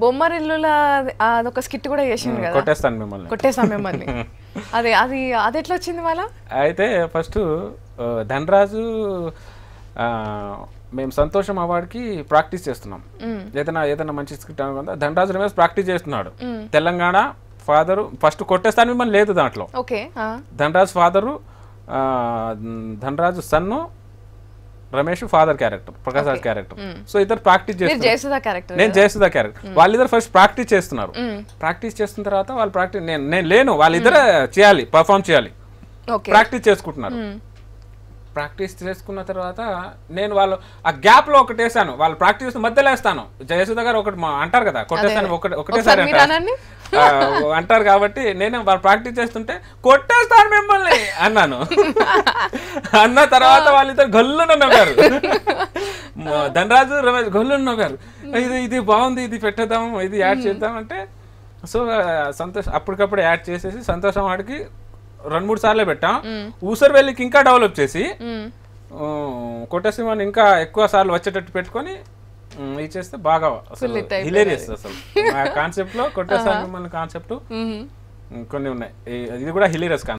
బొమ్మరిల్లుల అదొక స్కిట్ కూడా చేసిండు కదా, కొట్టేస్తాను మిమ్మల్ని, కొట్టేసాం మిమ్మల్ని. అది అది అది ఎట్లా వచ్చింది వాళ్ళ? అయితే ఫస్ట్ ధనరాజు మేము సంతోషం అవార్డ్కి ప్రాక్టీస్ చేస్తున్నాం. ఏదైనా మంచి స్క్రిప్ట్ అనుకుందా ధనరాజు రమేష్ ప్రాక్టీస్ చేస్తున్నాడు. తెలంగాణ ఫాదరు ఫస్ట్ కొట్టేస్తాను మిమ్మల్ని లేదు దాంట్లో. Dhanraj father, Dhanraj son, Ramesh father character, Prakash Raj character. So ఇద్దరు ప్రాక్టీస్ చేస్తున్నారు, నేను చేస్తున్నా క్యారెక్టర్. వాళ్ళిద్దరు ఫస్ట్ ప్రాక్టీస్ చేస్తున్నారు. ప్రాక్టీస్ చేస్తున్న తర్వాత వాళ్ళు ప్రాక్టీస్, నేను లేను, వాళ్ళిద్దరే చేయాలి, పర్ఫామ్ చేయాలి, ప్రాక్టీస్ చేసుకుంటున్నారు. ప్రాక్టీస్ చేసుకున్న తర్వాత నేను వాళ్ళు ఆ గ్యాప్ లో ఒకటి వేసాను, వాళ్ళు ప్రాక్టీస్ మధ్యలో వేస్తాను. జయసుధ గారు ఒకటి అంటారు కదా, కొట్టేస్తాను ఒకటేసారి అంటారు కాబట్టి నేను వాళ్ళు ప్రాక్టీస్ చేస్తుంటే కొట్టేస్తాను మిమ్మల్ని అన్నాను. అన్న తర్వాత వాళ్ళిద్దరు గల్లున నవ్వారు, ధనరాజు రమేష్ గల్లున నవ్వారు. ఇది బాగుంది, ఇది పెట్టేద్దాం, ఇది యాడ్ చేద్దాం అంటే. సో సంతోష్ అప్పటికప్పుడు యాడ్ చేసేసి సంతోషం వాడికి 2-3 సార్లే పెట్టాం. ఊసర్ వెళ్ళికి ఇంకా డెవలప్ చేసి కొట్టేసిమని ఇంకా ఎక్కువ సార్లు వచ్చేటట్టు పెట్టుకొని ఇచ్చేస్తే బాగా అసలు హిలేరియస్. అసలు కాన్సెప్ట్ లో కొట్టేసాను మిమ్మల్ని కాన్సెప్ట్ కొన్ని ఉన్నాయి, ఇది కూడా హిలేరియస్ కాన్సెప్ట్.